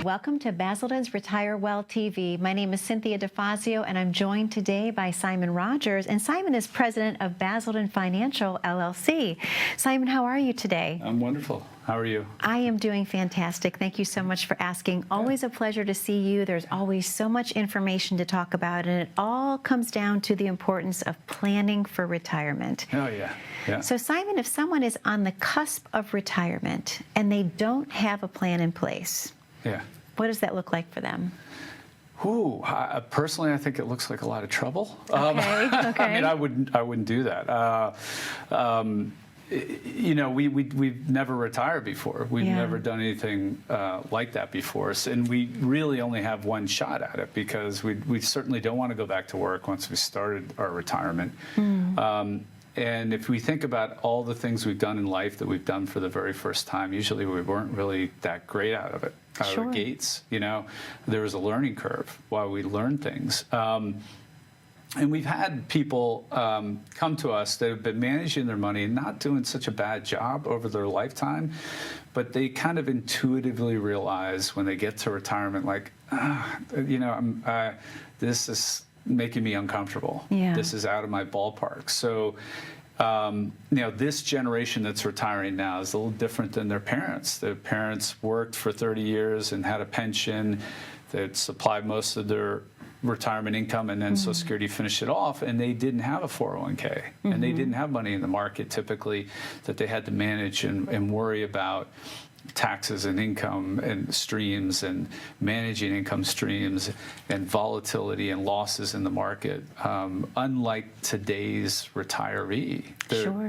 Welcome to Basildon's Retire Well TV. My name is Cynthia DeFazio, and I'm joined today by Simon Rogers. And Simon is president of Basildon Financial, LLC. Simon, how are you today? I'm wonderful. How are you? I am doing fantastic. Thank you so much for asking. Always a pleasure to see you. There's always so much information to talk about, and it all comes down to the importance of planning for retirement. Oh, yeah. Yeah. So, Simon, if someone is on the cusp of retirement and they don't have a plan in place, yeah, what does that look like for them? Ooh, personally, I think it looks like a lot of trouble. Okay. I mean, I wouldn't do that. You know, we've never retired before. We've never done anything like that before, and we really only have one shot at it because we certainly don't want to go back to work once we started our retirement. And if we think about all the things we've done in life that we've done for the very first time, usually we weren't really that great out of it. Out of the gates, you know, there was a learning curve while we learned things. And we've had people come to us that have been managing their money and not doing such a bad job over their lifetime, but they kind of intuitively realize when they get to retirement, like, you know, this is making me uncomfortable. Yeah. This is out of my ballpark. So, you know, this generation that's retiring now is a little different than their parents. Their parents worked for 30 years and had a pension that supplied most of their retirement income, and then Social Security finished it off, and they didn't have a 401k, and they didn't have money in the market typically that they had to manage and worry about taxes and income and streams and managing income streams and volatility and losses in the market. Unlike today's retiree,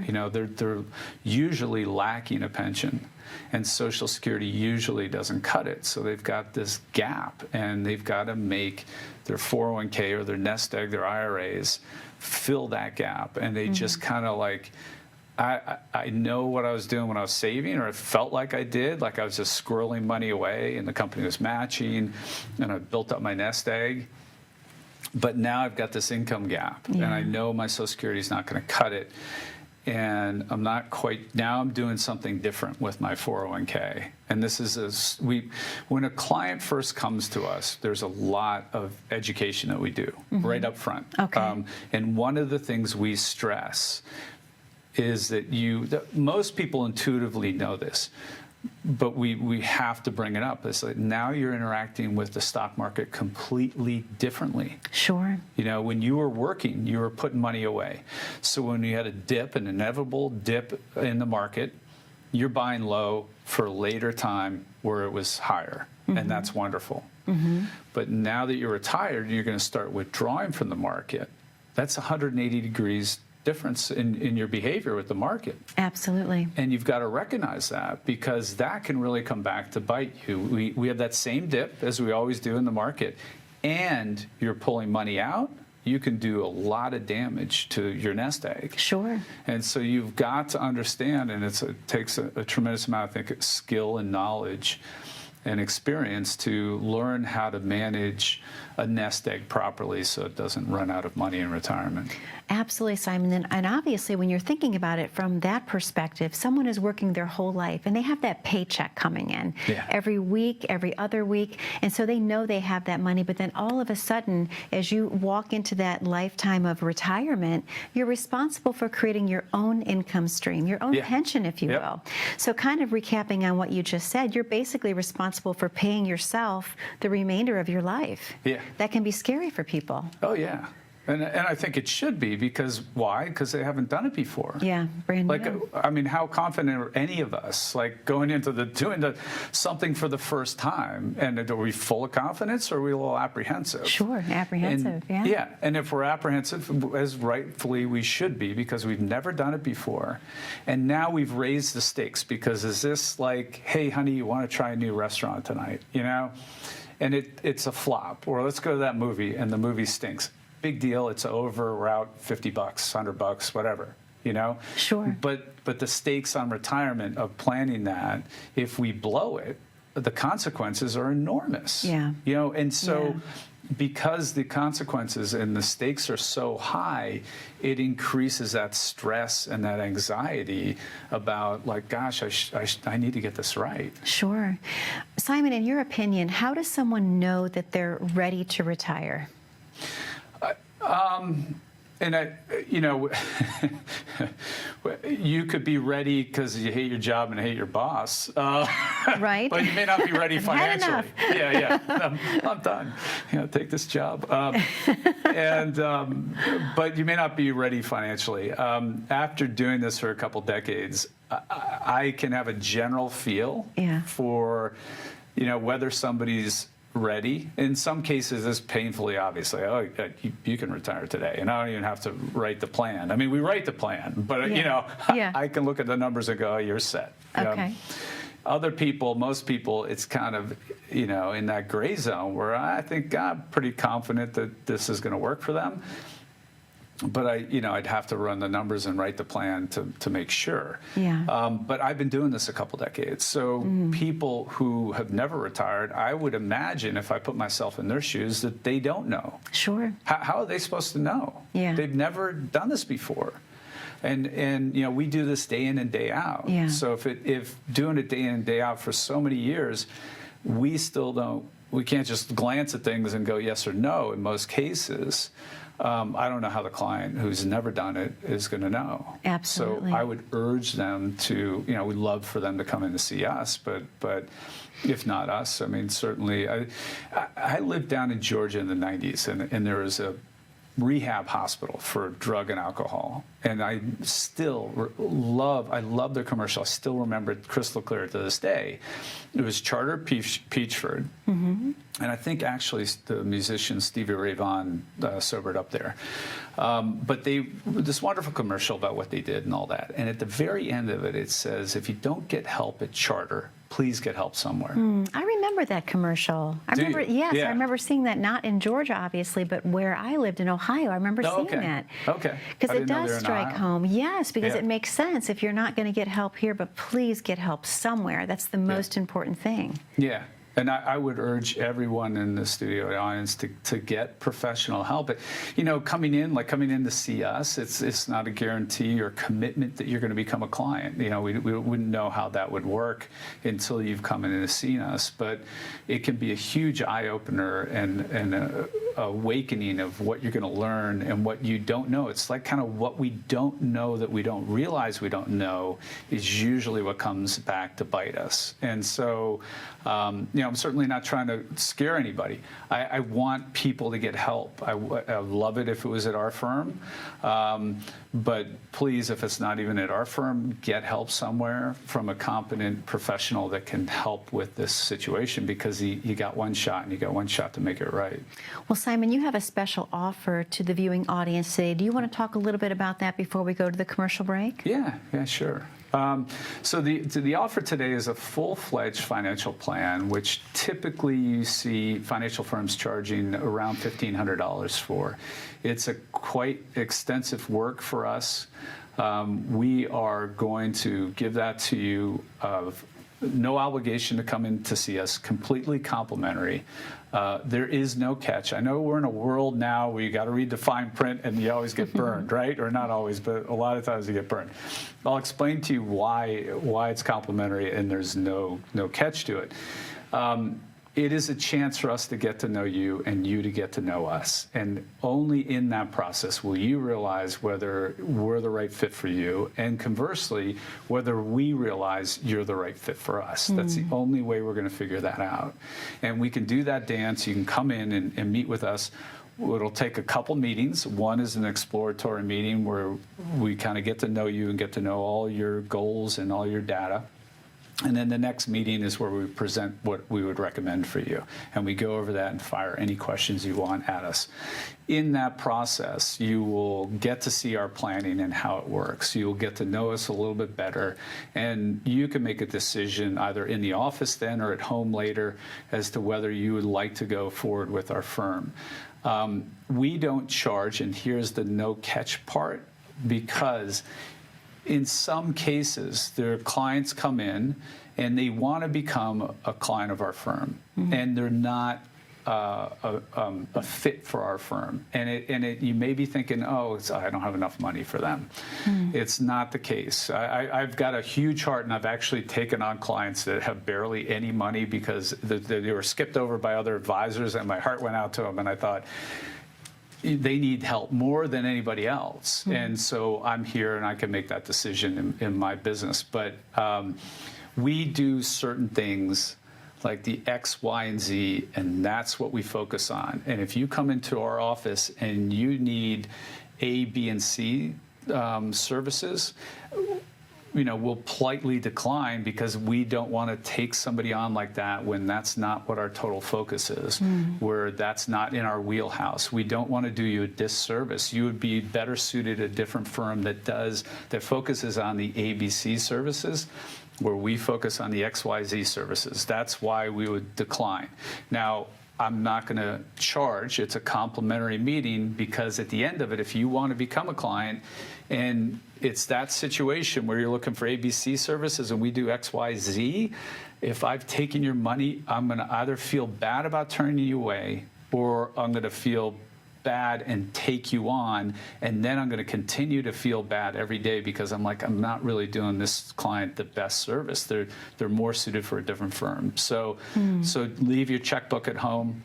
you know, they're usually lacking a pension, and Social Security usually doesn't cut it. So they've got this gap, and they've got to make their 401k or their nest egg, their IRAs, fill that gap, and they just kind of like, I know what I was doing when I was saving, or it felt like I did, like I was just squirreling money away and the company was matching, and I built up my nest egg. But now I've got this income gap, and I know my Social Security is not going to cut it. And I'm not quite, now I'm doing something different with my 401k. And this is, when a client first comes to us, there's a lot of education that we do right up front. Okay. And one of the things we stress is that most people intuitively know this, but we have to bring it up. It's like now you're interacting with the stock market completely differently. Sure. You know, when you were working, you were putting money away. So when you had a dip, an inevitable dip in the market, you're buying low for a later time where it was higher, and that's wonderful. But now that you're retired, you're going to start withdrawing from the market. That's 180 degrees difference in your behavior with the market. Absolutely. And you've got to recognize that, because that can really come back to bite you. We have that same dip as we always do in the market, and you're pulling money out, you can do a lot of damage to your nest egg. Sure. And so you've got to understand, and it takes a tremendous amount, I think, skill and knowledge and experience to learn how to manage a nest egg properly so it doesn't run out of money in retirement. Absolutely, Simon. And obviously, when you're thinking about it from that perspective, someone is working their whole life and they have that paycheck coming in every week, every other week. And so they know they have that money. But then all of a sudden, as you walk into that lifetime of retirement, you're responsible for creating your own income stream, your own pension, if you will. So kind of recapping on what you just said, you're basically responsible for paying yourself the remainder of your life. Yeah. That can be scary for people. Oh, yeah. And I think it should be, because why? Because they haven't done it before. Yeah, brand new. Like, I mean, how confident are any of us, like going into doing something for the first time? And are we full of confidence, or are we a little apprehensive? Sure, apprehensive, yeah. And if we're apprehensive, as rightfully we should be, because we've never done it before. And now we've raised the stakes, because is this like, hey, honey, you want to try a new restaurant tonight, you know? And it's a flop. Or let's go to that movie, and the movie stinks. Big deal, it's over, we're out $50, $100, whatever. you know? Sure. But the stakes on retirement of planning that, if we blow it, the consequences are enormous. Yeah. You know, and so because the consequences and the stakes are so high, it increases that stress and that anxiety about, like, gosh, I need to get this right. Sure. Simon, in your opinion, how does someone know that they're ready to retire? And you know, you could be ready because you hate your job and hate your boss, right? But you may not be ready financially. Had enough. I'm done. You know, take this job, but you may not be ready financially. After doing this for a couple decades, I can have a general feel for, you know, whether somebody's ready. In some cases, it's painfully obvious. Like, oh, you can retire today, and I don't even have to write the plan. I mean, we write the plan, but you know, I can look at the numbers and go, oh, you're set. Okay. Other people, most people, it's kind of, you know, in that gray zone where I think I'm pretty confident that this is going to work for them. But I'd have to run the numbers and write the plan to make sure. Yeah. But I've been doing this a couple decades. So people who have never retired, I would imagine, if I put myself in their shoes, that they don't know. Sure. How are they supposed to know? Yeah. They've never done this before. And you know, we do this day in and day out. Yeah. So if doing it day in and day out for so many years, we still don't. We can't just glance at things and go yes or no in most cases. I don't know how the client who's never done it is going to know. Absolutely. So I would urge them to, you know, we'd love for them to come in to see us, but if not us, I mean, certainly. I lived down in Georgia in the 90s, and there was a rehab hospital for drug and alcohol, and I still love their commercial. I still remember it crystal clear to this day. It was Charter Peachford, and I think actually the musician Stevie Ray Vaughan sobered up there. But this wonderful commercial about what they did and all that. And at the very end of it, it says, if you don't get help at Charter, please get help somewhere. I remember that commercial. Yes, I remember seeing that, not in Georgia, obviously, but where I lived in Ohio. I remember seeing that. Okay. Because it does strike home. Yes, because it makes sense. If you're not going to get help here, but please get help somewhere. That's the most important thing. Yeah. And I would urge everyone in the studio audience to get professional help. But, you know, coming in to see us, it's not a guarantee or commitment that you're going to become a client. You know, we wouldn't know how that would work until you've come in and seen us. But it can be a huge eye-opener and a awakening of what you're going to learn and what you don't know. It's like kind of what we don't know that we don't realize we don't know is usually what comes back to bite us. And so, you know, I'm certainly not trying to scare anybody. I want people to get help. I would love it if it was at our firm. But please, if it's not even at our firm, get help somewhere from a competent professional that can help with this situation, because you got one shot, and you got one shot to make it right. Well, Simon, you have a special offer to the viewing audience today. Do you want to talk a little bit about that before we go to the commercial break? Yeah, sure. So the offer today is a full-fledged financial plan, which typically you see financial firms charging around $1,500 for. It's a quite extensive work for us. We are going to give that to you of no obligation to come in to see us, completely complimentary. There is no catch. I know we're in a world now where you got to read the fine print and you always get burned, right? Or not always, but a lot of times you get burned. I'll explain to you why it's complimentary and there's no catch to it. It is a chance for us to get to know you and you to get to know us. And only in that process will you realize whether we're the right fit for you, and conversely, whether we realize you're the right fit for us. That's the only way we're going to figure that out. And we can do that dance. You can come in and meet with us. It'll take a couple meetings. One is an exploratory meeting where we kind of get to know you and get to know all your goals and all your data. And then the next meeting is where we present what we would recommend for you. And we go over that and fire any questions you want at us. In that process, you will get to see our planning and how it works. You'll get to know us a little bit better. And you can make a decision either in the office then or at home later as to whether you would like to go forward with our firm. We don't charge, and here's the no catch part, because in some cases, their clients come in and they want to become a client of our firm, and they're not a fit for our firm. And you may be thinking, oh, I don't have enough money for them. It's not the case. I've got a huge heart, and I've actually taken on clients that have barely any money because they were skipped over by other advisors, and my heart went out to them, and I thought, they need help more than anybody else. And so I'm here and I can make that decision in my business. But we do certain things like the X, Y, and Z, and that's what we focus on. And if you come into our office and you need A, B, and C services, we'll politely decline because we don't want to take somebody on like that when that's not what our total focus is, where that's not in our wheelhouse. We don't want to do you a disservice. You would be better suited a different firm that focuses on the ABC services, where we focus on the XYZ services. That's why we would decline. Now, I'm not going to charge. It's a complimentary meeting because at the end of it, if you want to become a client and it's that situation where you're looking for ABC services and we do XYZ, if I've taken your money, I'm going to either feel bad about turning you away or I'm going to feel bad and take you on, and then I'm going to continue to feel bad every day because I'm not really doing this client the best service. They're more suited for a different firm. So leave your checkbook at home,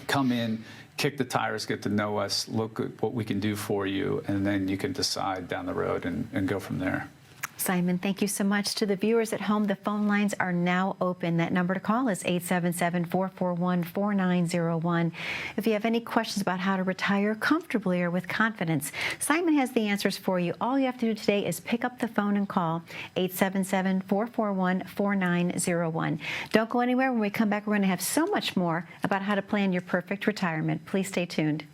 come in, kick the tires, get to know us, look at what we can do for you, and then you can decide down the road and go from there. Simon, thank you so much. To the viewers at home, the phone lines are now open. That number to call is 877-441-4901. If you have any questions about how to retire comfortably or with confidence, Simon has the answers for you. All you have to do today is pick up the phone and call 877-441-4901. Don't go anywhere. When we come back, we're going to have so much more about how to plan your perfect retirement. Please stay tuned.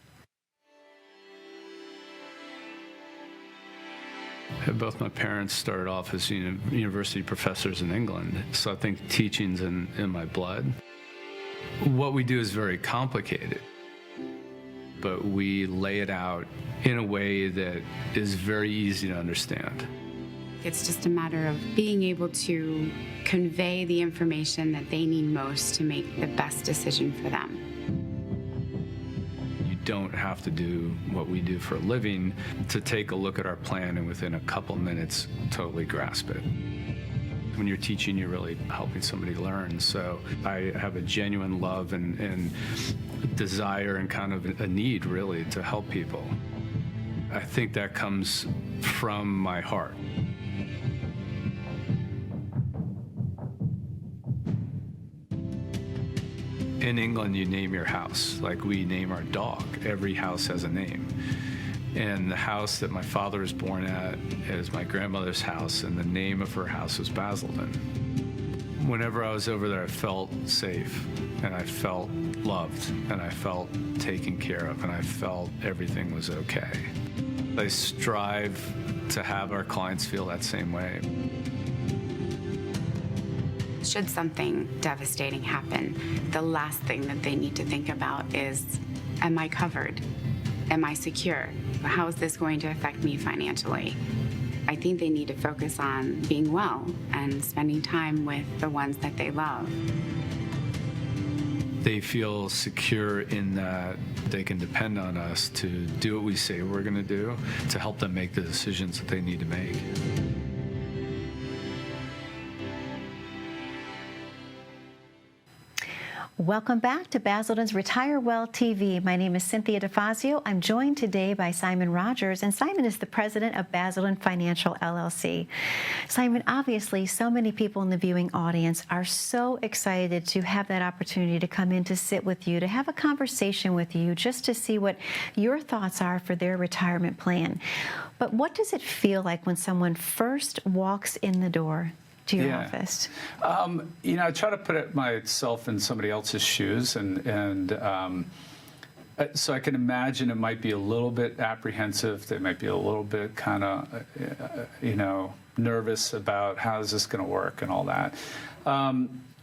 Both my parents started off as university professors in England, so I think teaching's in my blood. What we do is very complicated, but we lay it out in a way that is very easy to understand. It's just a matter of being able to convey the information that they need most to make the best decision for them. Don't have to do what we do for a living to take a look at our plan and within a couple minutes totally grasp it. When you're teaching, you're really helping somebody learn. So I have a genuine love and desire and kind of a need really to help people. I think that comes from my heart. In England, you name your house, like we name our dog. Every house has a name. And the house that my father was born at is my grandmother's house, and the name of her house was Basildon. Whenever I was over there, I felt safe, and I felt loved, and I felt taken care of, and I felt everything was okay. I strive to have our clients feel that same way. Should something devastating happen, the last thing that they need to think about is, am I covered? Am I secure? How is this going to affect me financially? I think they need to focus on being well and spending time with the ones that they love. They feel secure in that they can depend on us to do what we say we're going to do to help them make the decisions that they need to make. Welcome back to Basildon's Retire Well TV. My name is Cynthia DeFazio. I'm joined today by Simon Rogers, and Simon is the president of Basildon Financial LLC. Simon, obviously, so many people in the viewing audience are so excited to have that opportunity to come in to sit with you, to have a conversation with you, just to see what your thoughts are for their retirement plan. But what does it feel like when someone first walks in the door to your office? I try to put myself in somebody else's shoes, and so I can imagine it might be a little bit apprehensive. They might be a little bit kind of, nervous about how is this going to work and all that.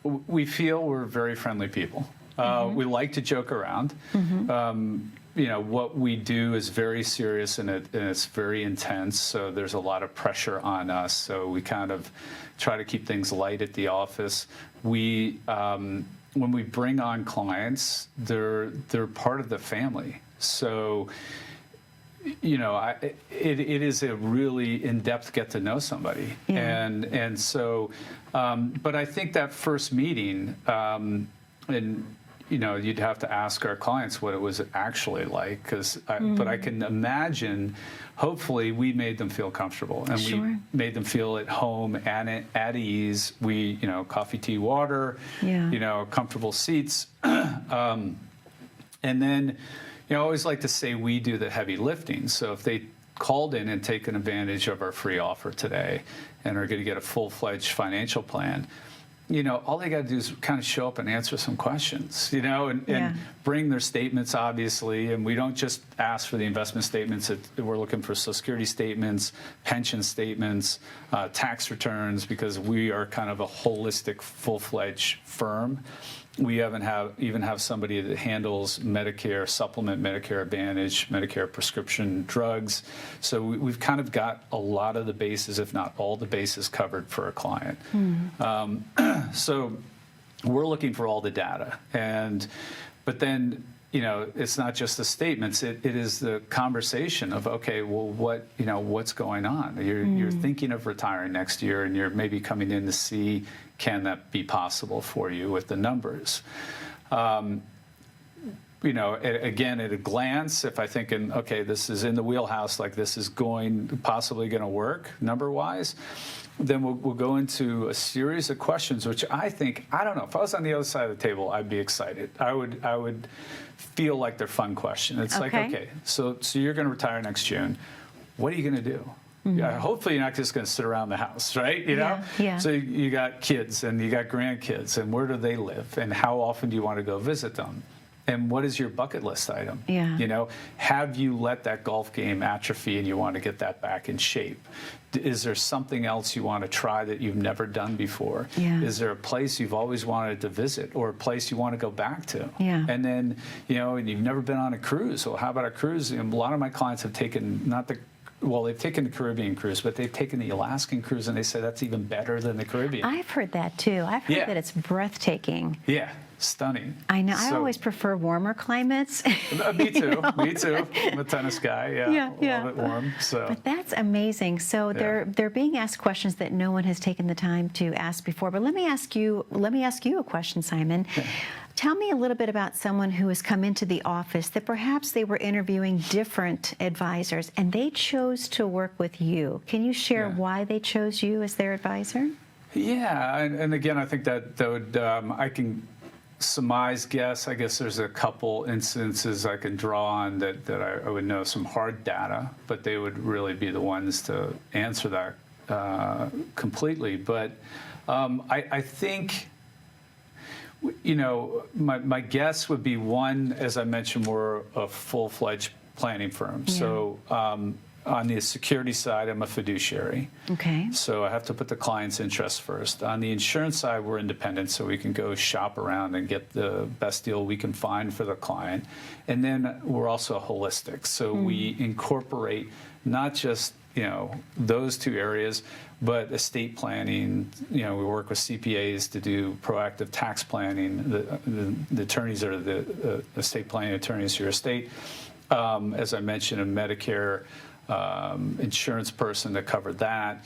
We feel we're very friendly people. We like to joke around. what we do is very serious and it's very intense. So there's a lot of pressure on us. So we kind of try to keep things light at the office. We, when we bring on clients, they're part of the family. So, it is a really in-depth get to know somebody. Yeah. And so, but I think that first meeting, you'd have to ask our clients what it was actually like, but I can imagine, hopefully, we made them feel comfortable and Sure. we made them feel at home and at ease. We, coffee, tea, water, Yeah. comfortable seats. And then, I always like to say we do the heavy lifting. So if they called in and taken advantage of our free offer today and are going to get a full-fledged financial plan, all they got to do is kind of show up and answer some questions, and bring their statements, obviously. And we don't just ask for the investment statements. We're looking for Social Security statements, pension statements, tax returns, because we are kind of a holistic, full-fledged firm. We even have somebody that handles Medicare supplement, Medicare Advantage, Medicare prescription drugs. So we've kind of got a lot of the bases, if not all the bases, covered for a client. So we're looking for all the data, but then it's not just the statements. It is the conversation of, okay, well, what's going on? You're thinking of retiring next year, and you're maybe coming in to see, can that be possible for you with the numbers? Again, at a glance, if I think, okay, this is in the wheelhouse, like this is possibly going to work number-wise, then we'll go into a series of questions, which I don't know, if I was on the other side of the table, I'd be excited. I would feel like they're fun questions. It's like, okay, so you're going to retire next June. What are you going to do? Hopefully you're not just going to sit around the house, right? Yeah. So you got kids and you got grandkids, and where do they live? And how often do you want to go visit them? And what is your bucket list item? Yeah. Have you let that golf game atrophy and you want to get that back in shape? Is there something else you want to try that you've never done before? Yeah. Is there a place you've always wanted to visit or a place you want to go back to? Yeah. And then, and you've never been on a cruise. Well, how about a cruise? A lot of my clients have taken they've taken the Caribbean cruise, but they've taken the Alaskan cruise, and they say that's even better than the Caribbean. I've heard that too. I've heard that it's breathtaking. Yeah, stunning. I know. I always prefer warmer climates. Me too. Me too. I'm a tennis guy. Yeah. Love it warm. So. But that's amazing. So they're being asked questions that no one has taken the time to ask before. But let me ask you a question, Simon. Yeah. Tell me a little bit about someone who has come into the office that perhaps they were interviewing different advisors and they chose to work with you. Can you share why they chose you as their advisor? Yeah, and again, I think that would I can surmise, guess. I guess there's a couple instances I can draw on that I would know some hard data, but they would really be the ones to answer that completely. But I think. My guess would be one, as I mentioned, we're a full-fledged planning firm. Yeah. So on the security side, I'm a fiduciary. Okay. So I have to put the client's interests first. On the insurance side, we're independent, so we can go shop around and get the best deal we can find for the client. And then we're also holistic. So we incorporate not just those two areas, but estate planning. We work with CPAs to do proactive tax planning. The attorneys are the estate planning attorneys for your estate. As I mentioned, a Medicare insurance person that covered that.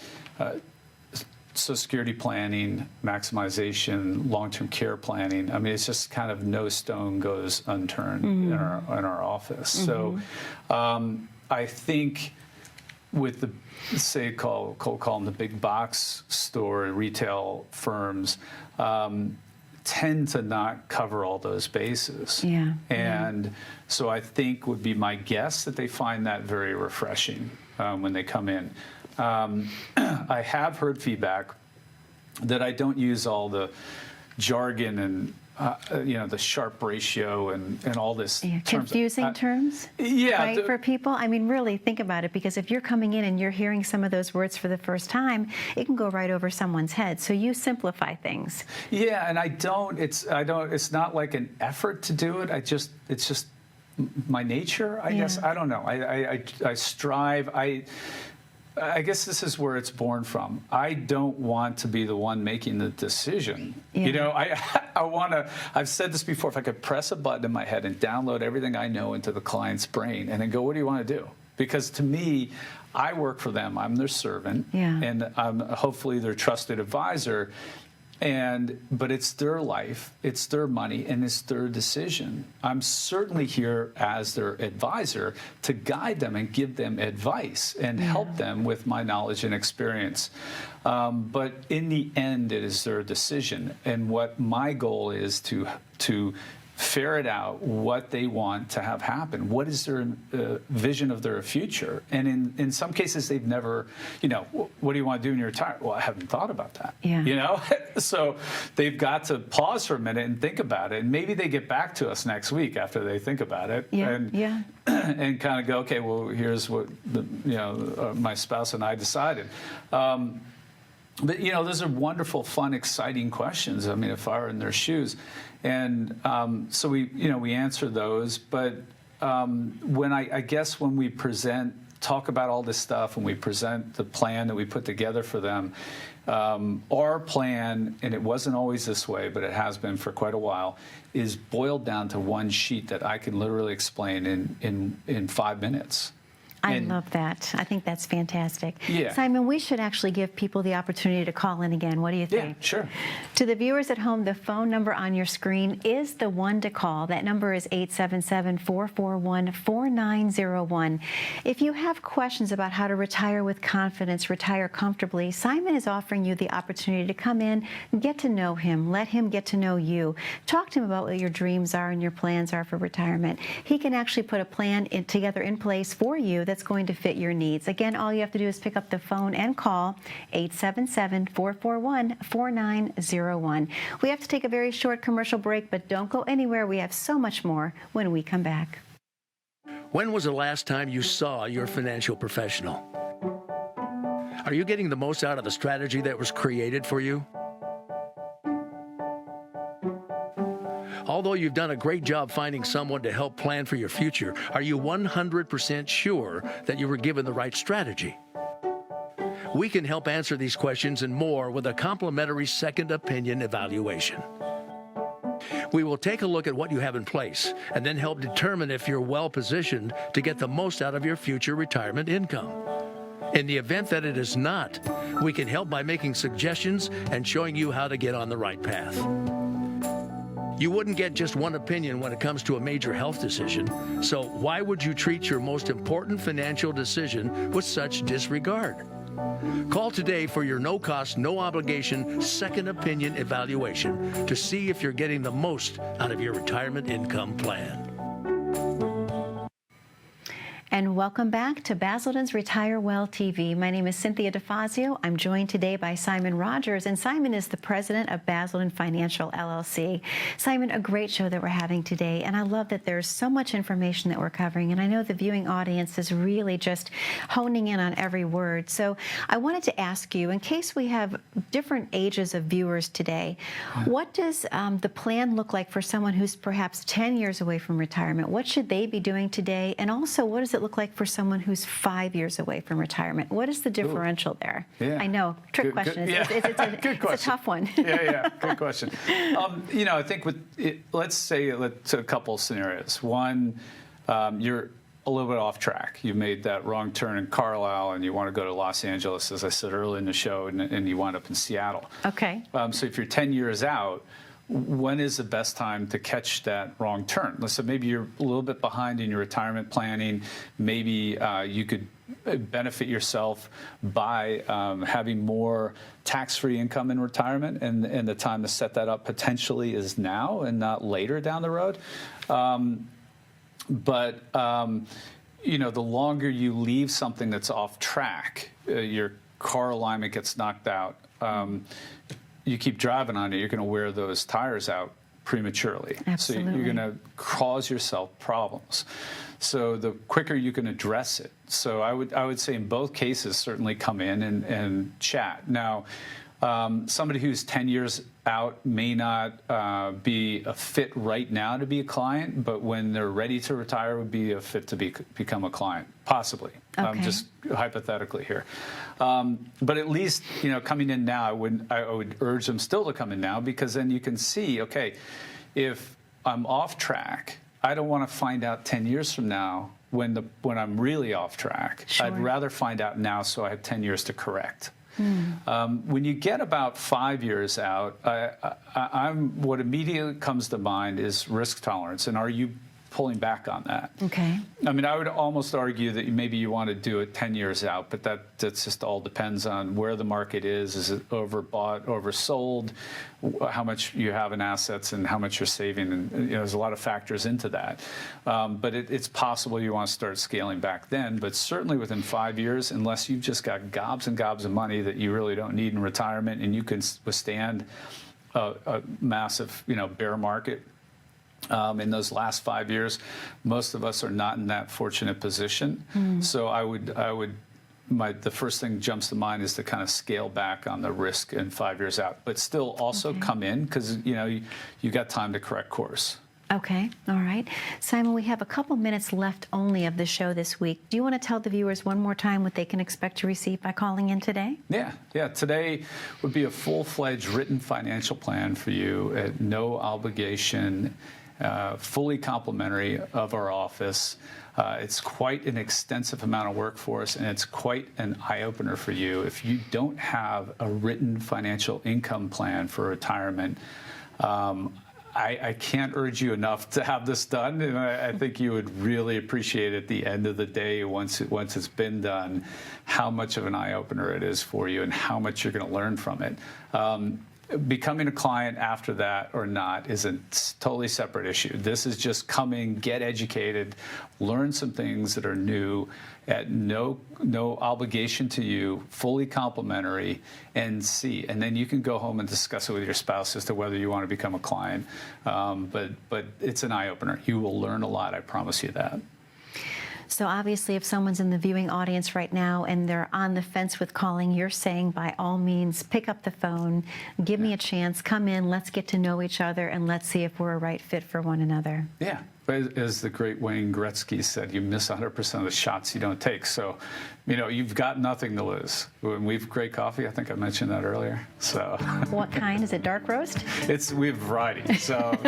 Social Security planning, maximization, long-term care planning. I mean, it's just kind of no stone goes unturned in our office. So I think with the, say, call them the big box store retail firms, tend to not cover all those bases. Yeah. And so I think would be my guess that they find that very refreshing when they come in. I have heard feedback that I don't use all the jargon and the Sharpe ratio and all this. Yeah, confusing terms? Yeah. Right, for people? I mean, really think about it, because if you're coming in and you're hearing some of those words for the first time, it can go right over someone's head. So you simplify things. Yeah, and it's not like an effort to do it. It's just my nature, I guess. I don't know. I strive. I guess this is where it's born from. I don't want to be the one making the decision. Yeah. You know, I want to, I've said this before, if I could press a button in my head and download everything I know into the client's brain and then go, what do you want to do? Because to me, I work for them. I'm their servant, and I'm hopefully their trusted advisor. But it's their life, it's their money, and it's their decision. I'm certainly here as their advisor to guide them and give them advice and help them with my knowledge and experience. But in the end, it is their decision. And what my goal is to ferret out what they want to have happen. What is their vision of their future? And in some cases, they've never, you know, what do you want to do when you're retired? Well, I haven't thought about that. Yeah. You know, so they've got to pause for a minute and think about it. And maybe they get back to us next week after they think about it. And kind of go, okay, well, here's what my spouse and I decided. But, you know, those are wonderful, fun, exciting questions. I mean, if I were in their shoes. And so we answer those. But when I guess when we talk about all this stuff and we present the plan that we put together for them, our plan, and it wasn't always this way, but it has been for quite a while, is boiled down to one sheet that I can literally explain in 5 minutes. I love that. I think that's fantastic. Yeah. Simon, we should actually give people the opportunity to call in again. What do you think? Yeah, sure. To the viewers at home, the phone number on your screen is the one to call. That number is 877-441-4901. If you have questions about how to retire with confidence, retire comfortably, Simon is offering you the opportunity to come in, get to know him, let him get to know you. Talk to him about what your dreams are and your plans are for retirement. He can actually put a plan together in place for you that's going to fit your needs. Again, all you have to do is pick up the phone and call 877-441-4901. We have to take a very short commercial break, but don't go anywhere. We have so much more when we come back. When was the last time you saw your financial professional? Are you getting the most out of the strategy that was created for you? Although you've done a great job finding someone to help plan for your future, are you 100% sure that you were given the right strategy? We can help answer these questions and more with a complimentary second opinion evaluation. We will take a look at what you have in place and then help determine if you're well positioned to get the most out of your future retirement income. In the event that it is not, we can help by making suggestions and showing you how to get on the right path. You wouldn't get just one opinion when it comes to a major health decision, so why would you treat your most important financial decision with such disregard? Call today for your no-cost, no-obligation second opinion evaluation to see if you're getting the most out of your retirement income plan. And welcome back to Basildon's Retire Well TV. My name is Cynthia DeFazio. I'm joined today by Simon Rogers, and Simon is the president of Basildon Financial, LLC. Simon, a great show that we're having today, and I love that there's so much information that we're covering, and I know the viewing audience is really just honing in on every word. So I wanted to ask you, in case we have different ages of viewers today, what does the plan look like for someone who's perhaps 10 years away from retirement? What should they be doing today? And also, what does it look like for someone who's 5 years away from retirement? What is the differential there? Yeah. I know, trick question. Yeah. It's a tough one. Yeah, good question. I think let's say it's a couple of scenarios. One, you're a little bit off track. You made that wrong turn in Carlisle and you want to go to Los Angeles, as I said earlier in the show, and you wind up in Seattle. Okay. So if you're 10 years out, when is the best time to catch that wrong turn? So maybe you're a little bit behind in your retirement planning. Maybe you could benefit yourself by having more tax-free income in retirement, and the time to set that up potentially is now and not later down the road. But the longer you leave something that's off track, your car alignment gets knocked out. You keep driving on it, you're going to wear those tires out prematurely. Absolutely. So you're going to cause yourself problems. So the quicker you can address it. So I would say in both cases, certainly come in and chat. Now, somebody who's 10 years out may not be a fit right now to be a client, but when they're ready to retire would be a fit to become a client, possibly. Okay. Just hypothetically here. But at least, coming in now, I would urge them still to come in now, because then you can see, okay, if I'm off track, I don't want to find out 10 years from now when I'm really off track. Sure. I'd rather find out now so I have 10 years to correct. When you get about 5 years out, what immediately comes to mind is risk tolerance, and are you pulling back on that? Okay. I mean, I would almost argue that maybe you want to do it 10 years out, but that just all depends on where the market is. Is it overbought, oversold, how much you have in assets, and how much you're saving? And there's a lot of factors into that. But it's possible you want to start scaling back then, but certainly within 5 years, unless you've just got gobs and gobs of money that you really don't need in retirement, and you can withstand a massive, bear market. In those last 5 years, most of us are not in that fortunate position. So the first thing jumps to mind is to kind of scale back on the risk in 5 years out, but still also come in because you got time to correct course. Okay, all right. Simon, we have a couple minutes left only of the show this week. Do you want to tell the viewers one more time what they can expect to receive by calling in today? Yeah. Today would be a full-fledged written financial plan for you at no obligation, fully complimentary of our office. It's quite an extensive amount of work for us, and it's quite an eye-opener for you. If you don't have a written financial income plan for retirement, I can't urge you enough to have this done, and I think you would really appreciate at the end of the day, once it's been done, how much of an eye-opener it is for you and how much you're going to learn from it. Becoming a client after that or not is a totally separate issue. This is just coming, get educated, learn some things that are new at no obligation to you, fully complimentary, and see. And then you can go home and discuss it with your spouse as to whether you want to become a client. But it's an eye-opener. You will learn a lot, I promise you that. So obviously, if someone's in the viewing audience right now and they're on the fence with calling, you're saying by all means, pick up the phone, give me a chance, come in, let's get to know each other, and let's see if we're a right fit for one another. Yeah. As the great Wayne Gretzky said, you miss 100% of the shots you don't take. So, you've got nothing to lose. When we have great coffee, I think I mentioned that earlier. So. What kind? Is it dark roast? We have variety. So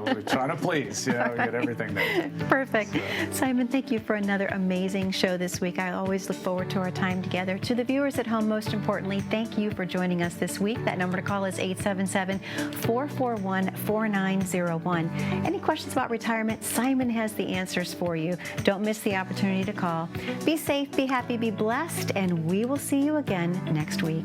we're trying to please. We get everything there. Perfect. Simon, thank you for another amazing show this week. I always look forward to our time together. To the viewers at home, most importantly, thank you for joining us this week. That number to call is 877-441-4901. Any questions about retirement? Simon has the answers for you. Don't miss the opportunity to call. Be safe, be happy, be blessed, and we will see you again next week.